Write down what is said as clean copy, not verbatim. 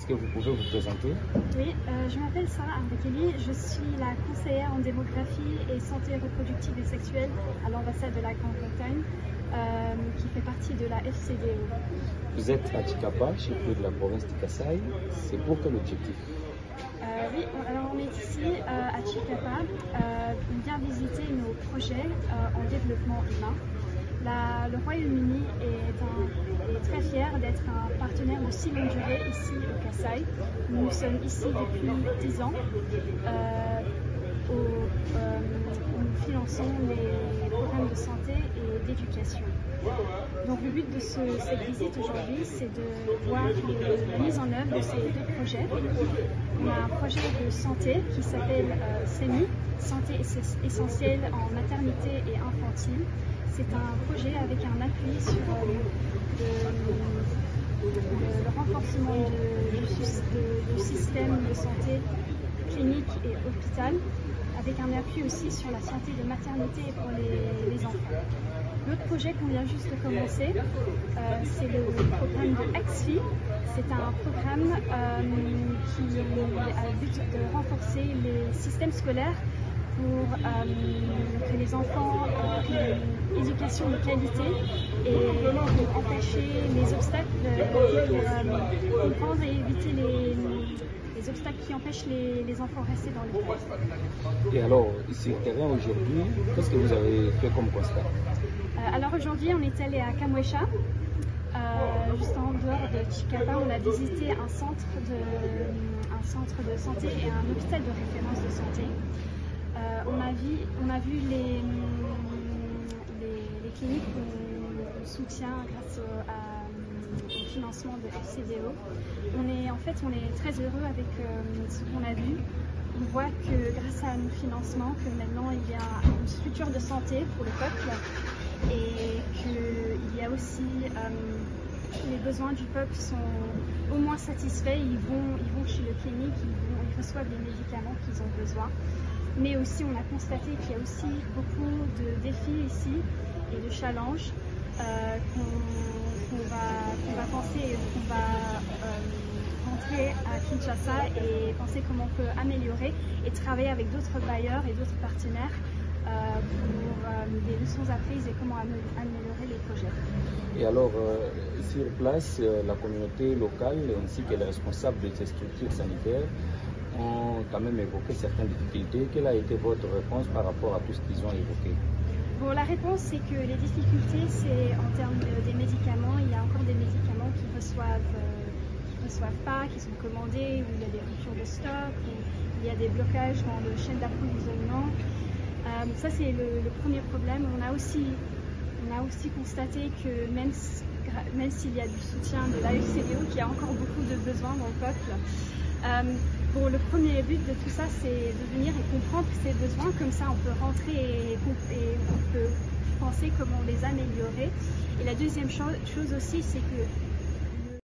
que vous pouvez vous présenter? Oui, je m'appelle Sarah Arbekeli, je suis la conseillère en démographie et santé reproductive et sexuelle à l'ambassade de la Grande-Bretagne, qui fait partie de la FCDO. Vous êtes à Chikapa, chef-lieu de la province du Kasaï. C'est pour quel objectif? Oui, alors on est ici à Chikapa, on vient visiter nos projets en développement humain. Le Royaume-Uni est très fier d'être un partenaire de si longue durée ici au Kasaï. Nous sommes ici depuis 10 ans. Nous finançons les programmes de santé et d'éducation. Donc le but de cette visite aujourd'hui, c'est de voir la mise en œuvre de ces deux projets. On a un projet de santé qui s'appelle SEMI, Santé essentielle en maternité et infantile. C'est un projet avec un appui sur le renforcement du système de santé clinique et hôpital, avec un appui aussi sur la santé de maternité pour les enfants. L'autre projet qu'on vient juste de commencer, c'est le programme de AXFI. C'est un programme qui a le but de renforcer les systèmes scolaires pour que les enfants aient une éducation de qualité et pour empêcher les obstacles, pour comprendre et éviter les obstacles qui empêchent les enfants de rester dans le pays. Et alors, ici au terrain aujourd'hui, qu'est-ce que vous avez fait comme constat? Alors aujourd'hui, on est allé à Kamwesha, juste en dehors de Chikapa. On a visité un centre de santé et un hôpital de référence de santé. On a vu les cliniques qu'on soutient grâce au financement de FCDO. On est très heureux avec ce qu'on a vu. On voit que grâce à nos financements, que maintenant il y a une structure de santé pour le peuple et qu'il y a aussi les besoins du peuple sont au moins satisfaits. Ils vont chez le clinique, ils reçoivent les médicaments qu'ils ont besoin. Mais aussi, on a constaté qu'il y a aussi beaucoup de défis ici et de challenges qu'on va penser, qu'on va rentrer à Kinshasa et penser comment on peut améliorer et travailler avec d'autres bailleurs et d'autres partenaires pour des leçons apprises et comment améliorer les projets. Et alors, sur place, la communauté locale ainsi que les responsables de ces structures sanitaires ont quand même évoqué certaines difficultés. Quelle a été votre réponse par rapport à tout ce qu'ils ont évoqué? Bon, la réponse, c'est que les difficultés, c'est en termes des médicaments. Il y a encore des médicaments qui reçoivent pas, qui sont commandés, où il y a des ruptures de stock, où il y a des blocages dans le chaîne d'approvisionnement. Ça, c'est le premier problème. On a aussi constaté que même s'il y a du soutien de la FCDO, qu'il y a encore beaucoup de besoins dans le peuple. Bon, le premier but de tout ça, c'est de venir et comprendre ces besoins. Comme ça, on peut rentrer et on peut penser comment les améliorer. Et la deuxième chose aussi, c'est que